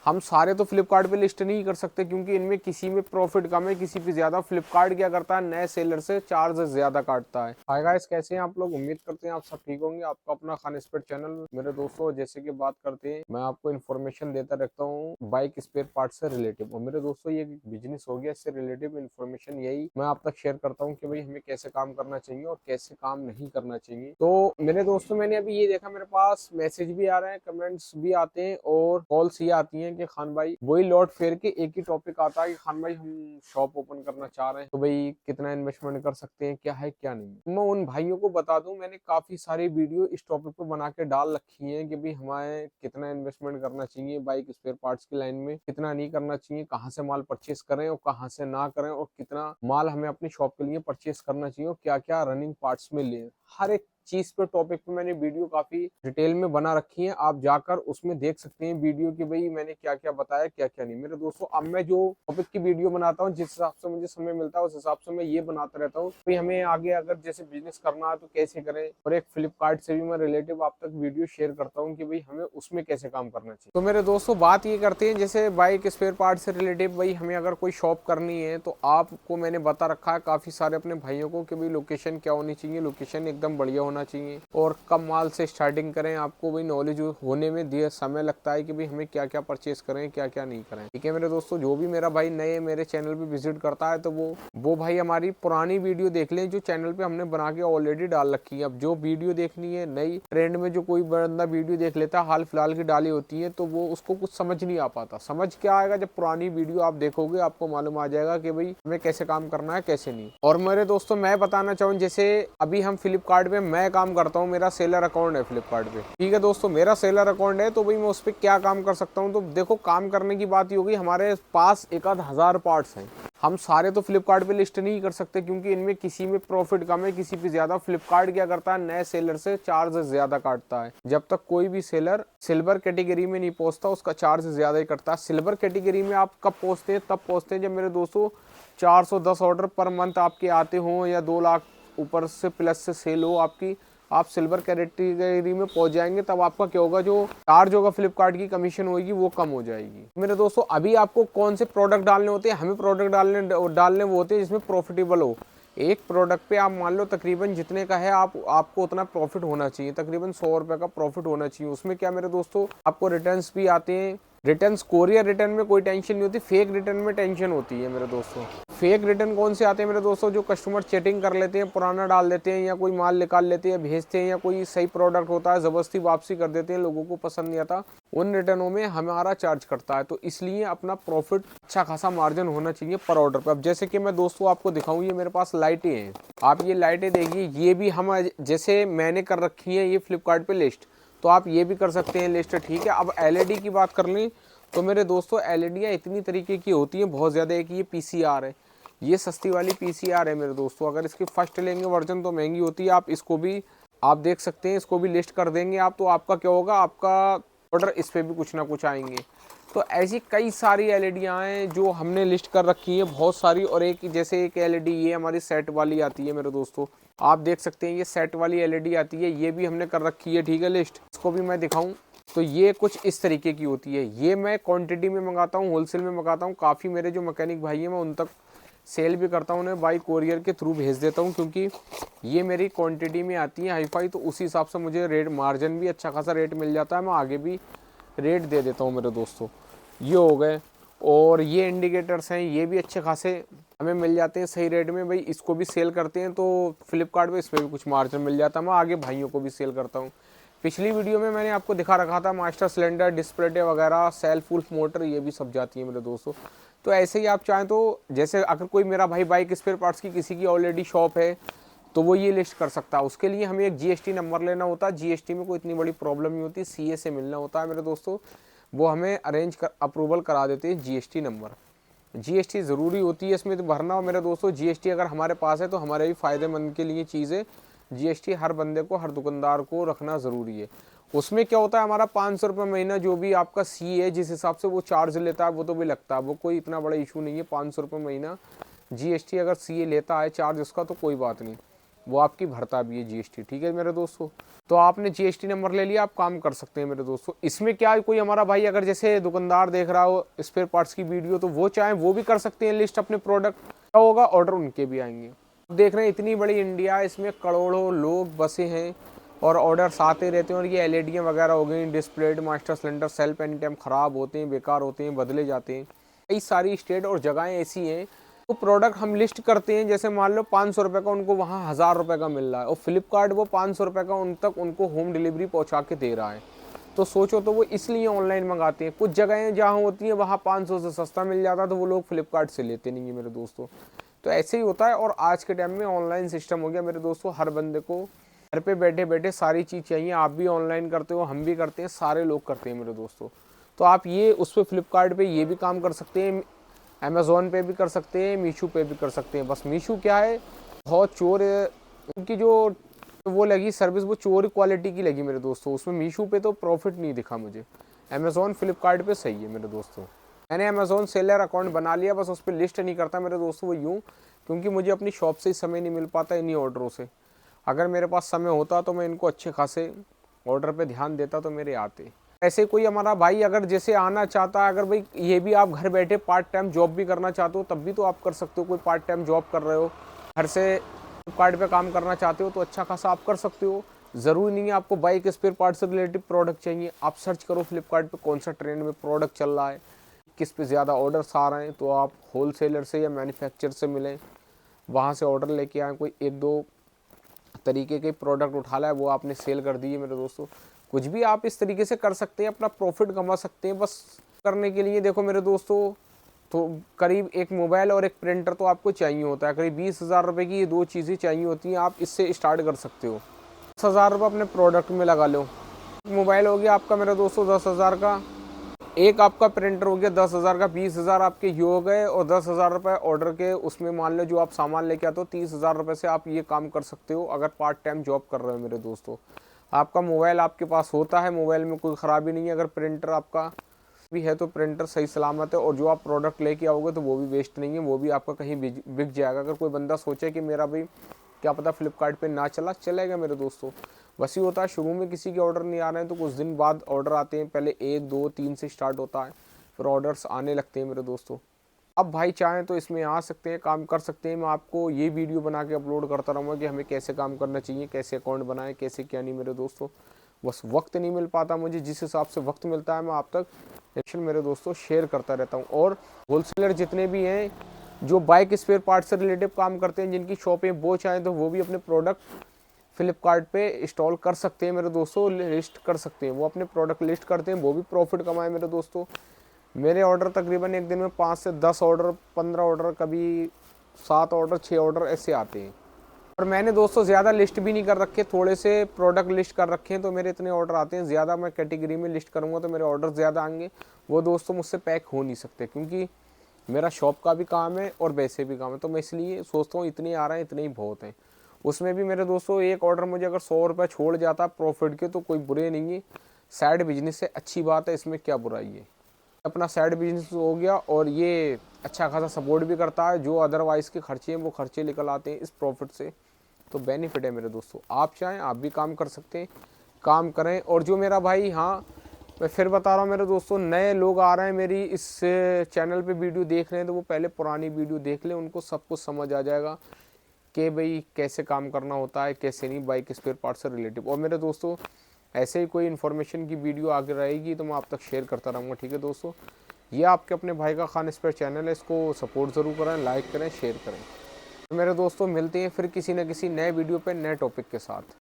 हम सारे तो फ्लिपकार्ट पे लिस्ट नहीं कर सकते क्योंकि इनमें किसी में प्रॉफिट कम है, किसी पे ज्यादा। फ्लिपकार्ट क्या करता है, नए सेलर से चार्ज ज्यादा काटता है। हाय गाइस, कैसे हैं आप लोग? उम्मीद करते हैं आप सब ठीक होंगे। आपका अपना खान स्पेयर चैनल। मेरे दोस्तों, जैसे कि बात करते हैं, मैं आपको इन्फॉर्मेशन देता रहता हूँ बाइक स्पेयर पार्ट से रिलेटिव। और मेरे दोस्तों, ये बिजनेस हो गया, इससे रिलेटिव इन्फॉर्मेशन यही मैं आप तक शेयर करता हूँ कि भाई हमें कैसे काम करना चाहिए और कैसे काम नहीं करना चाहिए। तो मेरे दोस्तों, मैंने अभी ये देखा, मेरे पास मैसेज भी आ रहे हैं, कमेंट्स भी आते हैं और कॉल्स ये आती हैं कि खान भाई, वही लॉट फेयर के एक ही टॉपिक आता है कि खान भाई हम शॉप ओपन करना चाह रहे हैं, तो भाई कितना इन्वेस्टमेंट कर सकते हैं, क्या है क्या नहीं। तो मैं उन भाइयों को बता दूं, मैंने काफी सारी वीडियो इस टॉपिक पे बना के डाल रखी है कि भाई हमें कितना इन्वेस्टमेंट करना चाहिए बाइक स्पेयर पार्ट्स की लाइन में, कितना नहीं करना चाहिए, कहाँ से माल परचेस करें और कहाँ से ना करें, और कितना माल हमें अपनी शॉप के लिए परचेस करना चाहिए और क्या क्या रनिंग पार्ट्स में ले। हर एक चीज पे टॉपिक पे मैंने वीडियो काफी डिटेल में बना रखी है। आप जाकर उसमें देख सकते हैं वीडियो की भाई मैंने क्या क्या बताया, क्या क्या नहीं। मेरे दोस्तों, अब मैं जो टॉपिक की वीडियो बनाता हूँ, जिस हिसाब से मुझे समय मिलता है उस हिसाब से मैं ये बनाता रहता हूँ। भाई हमें आगे अगर जैसे बिजनेस करना है तो कैसे करें, और एक फ्लिपकार्ट से भी मैं रिलेटिव आप तक वीडियो शेयर करता हूँ कि भाई हमें उसमें कैसे काम करना चाहिए। तो मेरे दोस्तों, बात ये करते हैं जैसे बाइक स्पेयर पार्ट से रिलेटिव, भाई हमें अगर कोई शॉप करनी है तो आपको मैंने बता रखा है काफी सारे अपने भाइयों को कि भाई लोकेशन क्या होनी चाहिए, लोकेशन एकदम बढ़िया होना चाहिए, और कम माल से स्टार्टिंग करें। आपको भाई नॉलेज होने में दिया समय लगता है कि भाई हमें क्या क्या परचेस करें, क्या क्या नहीं करें। ठीक है मेरे दोस्तों, जो भी मेरा भाई नए मेरे चैनल पे विजिट करता है तो वो भाई हमारी पुरानी वीडियो देख लें जो चैनल पे हमने बना के ऑलरेडी डाल रखी है। अब जो वीडियो देखनी है नई ट्रेंड में, जो कोई बंदा वीडियो देख लेता है हाल फिलहाल की डाली होती है, तो वो उसको कुछ समझ नहीं आ पाता। समझ क्या आएगा, जब पुरानी वीडियो आप देखोगे आपको मालूम आ जाएगा कि भाई हमें कैसे काम करना है, कैसे नहीं। और मेरे दोस्तों, मैं बताना चाहूँ, जैसे अभी हम फ्लिपकार्ट पे मैं काम करता हूँ, मेरा सेलर अकाउंट है फ्लिपकार्ट पे। ठीक है दोस्तों, मेरा सेलर अकाउंट है, तो भाई मैं उस पर क्या काम कर सकता हूँ। तो देखो, काम करने की बात ही होगी, हमारे पास एक आध हजार पार्ट्स हैं। हम सारे तो फ्लिपकार्ट पे लिस्ट नहीं कर सकते क्योंकि इनमें किसी में प्रॉफिट कम है, किसी पे ज्यादा। फ्लिपकार्ट क्या करता है, नए सेलर से चार्ज ज्यादा काटता है। जब तक कोई भी सेलर सिल्वर कैटेगरी में नहीं पहुंचता, उसका चार्ज ज्यादा ही करता है। सिल्वर कैटेगरी में आप कब पहुंचते हैं, तब पहुंचते हैं जब मेरे दोस्तों 410 ऑर्डर पर मंथ आपके आते हों या 2 लाख ऊपर से प्लस से सेल हो आपकी, आप सिल्वर कैटेगरी में पहुंच जाएंगे। तब आपका क्या होगा, जो चार्ज होगा फ्लिपकार्ट की कमीशन होगी वो कम हो जाएगी। मेरे दोस्तों, अभी आपको कौन से प्रोडक्ट डालने होते हैं, हमें प्रोडक्ट डालने वो होते हैं जिसमें प्रॉफिटेबल हो। एक प्रोडक्ट पे आप मान लो तकरीबन जितने का है, आपको उतना प्रॉफिट होना चाहिए, तकरीबन 100 रुपए का प्रॉफिट होना चाहिए। उसमें क्या मेरे दोस्तों, आपको रिटर्न्स भी आते हैं। रिटर्न्स, कोरियर रिटर्न में कोई टेंशन नहीं होती, फेक रिटर्न में टेंशन होती है मेरे दोस्तों। फेक रिटर्न कौन से आते हैं मेरे दोस्तों, जो कस्टमर चेटिंग कर लेते हैं, पुराना डाल देते हैं, या कोई माल निकाल लेते हैं भेजते हैं, या कोई सही प्रोडक्ट होता है जबरदस्ती वापसी कर देते हैं, लोगों को पसंद नहीं आता, उन रिटर्नों में हमारा चार्ज करता है। तो इसलिए अपना प्रॉफिट अच्छा खासा मार्जिन होना चाहिए पर ऑर्डर पर। अब जैसे कि मैं दोस्तों आपको दिखाऊं, ये मेरे पास लाइटें हैं, आप ये लाइटें देखिए, ये भी हम जैसे मैंने कर रखी है ये फ्लिपकार्ट पे लिस्ट, तो आप ये भी कर सकते हैं लिस्ट। ठीक है, अब एलईडी की बात कर लें तो मेरे दोस्तों, एलईडियाँ इतनी तरीके की होती हैं, बहुत ज़्यादा। एक ये पीसीआर है, ये सस्ती वाली पीसीआर है मेरे दोस्तों। अगर इसकी फर्स्ट लेंगे वर्जन तो महंगी होती है, आप इसको भी आप देख सकते हैं, इसको भी लिस्ट कर देंगे आप, तो आपका क्या होगा, आपका ऑर्डर इस पर भी कुछ ना कुछ आएंगे। तो ऐसी कई सारी एलईडियाँ हैं जो हमने लिस्ट कर रखी है, बहुत सारी। और एक जैसे एक एलईडी ये हमारी सेट वाली आती है मेरे दोस्तों, आप देख सकते हैं ये सेट वाली एलईडी आती है, ये भी हमने कर रखी है। ठीक है, लिस्ट इसको भी मैं दिखाऊं तो ये कुछ इस तरीके की होती है। ये मैं क्वांटिटी में मंगाता हूँ, होलसेल में मंगाता हूँ। काफ़ी मेरे जो मैकेनिक भाई हैं मैं उन तक सेल भी करता हूँ, उन्हें बाई कोरियर के थ्रू भेज देता हूँ, क्योंकि ये मेरी क्वांटिटी में आती है हाईफाई, तो उसी हिसाब से मुझे रेट मार्जिन भी अच्छा खासा रेट मिल जाता है, मैं आगे भी रेट दे देता हूँ मेरे दोस्तों। ये हो गए, और ये इंडिकेटर्स हैं, ये भी अच्छे खासे हमें मिल जाते हैं सही रेट में। भाई इसको भी सेल करते हैं तो फ्लिपकार्ट पे इसमें भी कुछ मार्जिन मिल जाता है, मैं आगे भाइयों को भी सेल करता हूँ। पिछली वीडियो में मैंने आपको दिखा रखा था मास्टर सिलेंडर, डिस्प्ले वगैरह, सेल्फ वुल्फ मोटर, ये भी सब जाती है मेरे दोस्तों। तो ऐसे ही आप चाहें तो, जैसे अगर कोई मेरा भाई बाइक स्पेयर पार्ट्स की किसी की ऑलरेडी शॉप है तो वो ये लिस्ट कर सकता है। उसके लिए हमें एक जीएसटी नंबर लेना होता है, जीएसटी में कोई इतनी बड़ी प्रॉब्लम नहीं होती, सीए से मिलना होता है मेरे दोस्तों, वो हमें अप्रूवल करा देते हैं जीएसटी नंबर। जीएसटी ज़रूरी होती है इसमें तो भरना। और मेरे दोस्तों, जीएसटी अगर हमारे पास है तो हमारे भी फ़ायदेमंद के लिए चीज़ है। जीएसटी हर बंदे को, हर दुकानदार को रखना ज़रूरी है। उसमें क्या होता है, हमारा 500 रुपये महीना जो भी आपका सी है जिस हिसाब से वो चार्ज लेता है वो तो भी लगता है, वो कोई इतना बड़ा इशू नहीं है। 500 रुपये महीना जीएसटी अगर सी लेता है चार्ज उसका, तो कोई बात नहीं। वो आपकी भरता भी है जीएसटी। ठीक है मेरे दोस्तों, तो आपने जीएसटी नंबर ले लिया, आप काम कर सकते हैं मेरे दोस्तों। इसमें क्या है, कोई हमारा भाई अगर जैसे दुकानदार देख रहा हो स्पेयर पार्ट्स की वीडियो, तो वो चाहे वो भी कर सकते हैं लिस्ट अपने प्रोडक्ट, क्या होगा ऑर्डर उनके भी आएंगे। देख रहे हैं इतनी बड़ी इंडिया, इसमें करोड़ों लोग बसे हैं और ऑर्डर्स आते रहते हैं। और ये एलईडीयाँ वगैरह हो गई, display, master cylinder, self any time ख़राब होते हैं, बेकार होते हैं, बदले जाते हैं। कई सारी स्टेट और जगहें ऐसी हैं तो प्रोडक्ट हम लिस्ट करते हैं, जैसे मान लो 500 रुपये का, उनको वहाँ 1000 रुपये का मिल रहा है और फ्लिपकार्ट वो 500 रुपये का उन तक उनको होम डिलीवरी पहुँचा के दे रहा है। तो सोचो, तो वो इसलिए ऑनलाइन मंगाते हैं। कुछ जगहें जहाँ होती हैं वहाँ 500 से सस्ता मिल जाता है, तो वो लोग फ्लिपकार्ट से लेते नहीं है मेरे दोस्तों। तो ऐसे ही होता है। और आज के टाइम में ऑनलाइन सिस्टम हो गया मेरे दोस्तों, हर बंदे को घर पे बैठे बैठे सारी चीज़ चाहिए। आप भी ऑनलाइन करते हो, हम भी करते हैं, सारे लोग करते हैं मेरे दोस्तों। तो आप ये उस पर फ्लिपकार्ट पे ये भी काम कर सकते हैं, अमेज़ोन पे भी कर सकते हैं, मीशो पे भी कर सकते हैं। बस मीशो क्या है, बहुत चोर, उनकी जो वो लगी सर्विस वो चोर क्वालिटी की लगी मेरे दोस्तों। उसमें मीशो पे तो प्रॉफिट नहीं दिखा मुझे। अमेज़ोन फ्लिपकार्ट पे सही है मेरे दोस्तों। मैंने अमेज़ोन सेलर अकाउंट बना लिया, बस उस पर लिस्ट नहीं करता मेरे दोस्तों। वो यूँ क्योंकि मुझे अपनी शॉप से ही समय नहीं मिल पाता इन्हीं ऑर्डरों से। अगर मेरे पास समय होता तो मैं इनको अच्छे खासे ऑर्डर पे ध्यान देता तो मेरे आते। ऐसे कोई हमारा भाई अगर जैसे आना चाहता है, अगर भाई ये भी आप घर बैठे पार्ट टाइम जॉब भी करना चाहते हो तब भी तो आप कर सकते हो। कोई पार्ट टाइम जॉब कर रहे हो, घर से फ्लिपकार्ट पे काम करना चाहते हो तो अच्छा खासा आप कर सकते हो। ज़रूरी नहीं है आपको बाइक स्पेयर पार्ट से रिलेटेड प्रोडक्ट चाहिए। आप सर्च करो फ्लिपकार्ट पे कौन सा ट्रेंड में प्रोडक्ट चल रहा है, किस पे ज़्यादा ऑर्डर्स आ रहे हैं, तो आप होलसेलर से या मैन्युफैक्चर से मिलें, वहाँ से ऑर्डर लेके आएँ। कोई एक दो तरीके के प्रोडक्ट उठा लाए, वो आपने सेल कर दिए मेरे दोस्तों। कुछ भी आप इस तरीके से कर सकते हैं, अपना प्रॉफिट कमा सकते हैं। बस करने के लिए देखो मेरे दोस्तों, तो करीब एक मोबाइल और एक प्रिंटर तो आपको चाहिए होता है। करीब 20,000 रुपये की ये दो चीज़ें चाहिए होती हैं। आप इससे स्टार्ट कर सकते हो। 10,000 रुपये अपने प्रोडक्ट में लगा लो। मोबाइल हो गया आपका मेरे दोस्तों 10,000 का, एक आपका प्रिंटर हो गया 10,000 का, 20,000 आपके ये हो गए। और 10,000 रुपये ऑर्डर के उसमें मान लो जो आप सामान लेके आते हो, 30,000 रुपये से आप ये काम कर सकते हो अगर पार्ट टाइम जॉब कर रहे हो मेरे दोस्तों। आपका मोबाइल आपके पास होता है, मोबाइल में कोई ख़राबी नहीं है। अगर प्रिंटर आपका भी है तो प्रिंटर सही सलामत है, और जो आप प्रोडक्ट लेके आओगे तो वो भी वेस्ट नहीं है, वो भी आपका कहीं बिक जाएगा। अगर कोई बंदा सोचे कि मेरा भी क्या पता फ्लिपकार्ट पे ना चलेगा मेरे दोस्तों। बस ही होता है, शुरू में किसी के ऑर्डर नहीं आ रहे हैं तो कुछ दिन बाद ऑर्डर आते हैं। पहले 1 2 3 से स्टार्ट होता है, फिर ऑर्डर्स आने लगते हैं मेरे दोस्तों। अब भाई चाहें तो इसमें आ सकते हैं, काम कर सकते हैं। मैं आपको ये वीडियो बना के अपलोड करता रहूँगा कि हमें कैसे काम करना चाहिए, कैसे अकाउंट बनाएं, कैसे क्या नहीं मेरे दोस्तों। बस वक्त नहीं मिल पाता मुझे, जिस हिसाब से वक्त मिलता है मैं आप तक एक्शन मेरे दोस्तों शेयर करता रहता हूँ। और होलसेलर जितने भी हैं जो बाइक स्पेयर पार्ट से रिलेटिव काम करते हैं, जिनकी शॉपें, वो चाहें तो वो भी अपने प्रोडक्ट फ्लिपकार्ट पे इंस्टॉल कर सकते हैं मेरे दोस्तों, लिस्ट कर सकते हैं। वो अपने प्रोडक्ट लिस्ट करते हैं, वो भी प्रॉफिट कमाए मेरे दोस्तों। मेरे ऑर्डर तकरीबन एक दिन में 5 से 10 ऑर्डर, 15 ऑर्डर, कभी 7 ऑर्डर, 6 ऑर्डर ऐसे आते हैं। और मैंने दोस्तों ज़्यादा लिस्ट भी नहीं कर रखे, थोड़े से प्रोडक्ट लिस्ट कर रखे हैं तो मेरे इतने ऑर्डर आते हैं। ज़्यादा मैं कैटेगरी में लिस्ट करूँगा तो मेरे ऑर्डर ज़्यादा आएंगे। वो दोस्तों मुझसे पैक हो नहीं सकते, क्योंकि मेरा शॉप का भी काम है और वैसे भी काम है। तो मैं इसलिए सोचता हूँ इतने आ रहे हैं, इतने ही बहुत हैं। उसमें भी मेरे दोस्तों एक ऑर्डर मुझे अगर 100 रुपये छोड़ जाता प्रॉफिट के तो कोई बुरे नहीं है। साइड बिजनेस से अच्छी बात है, इसमें क्या बुराई है। अपना साइड बिजनेस हो गया और ये अच्छा खासा सपोर्ट भी करता है। जो अदरवाइज़ के खर्चे हैं वो खर्चे निकल आते हैं इस प्रॉफिट से, तो बेनिफिट है मेरे दोस्तों। आप चाहें आप भी काम कर सकते हैं, काम करें। और जो मेरा भाई, हाँ मैं फिर बता रहा हूँ मेरे दोस्तों, नए लोग आ रहे हैं मेरी इस चैनल पे वीडियो देख रहे हैं तो वो पहले पुरानी वीडियो देख लें, उनको सब कुछ समझ आ जाएगा कि भाई कैसे काम करना होता है, कैसे नहीं, बाइक स्पेयर पार्ट से रिलेटिव। और मेरे दोस्तों ऐसे ही कोई इन्फॉर्मेशन की वीडियो आगे रहेगी तो मैं आप तक शेयर करता रहूँगा। ठीक है दोस्तों, ये आपके अपने भाई का खान स्पेयर चैनल है, इसको सपोर्ट ज़रूर करें, लाइक करें, शेयर करें। तो मेरे दोस्तों मिलते हैं फिर किसी न किसी नए वीडियो पे नए टॉपिक के साथ।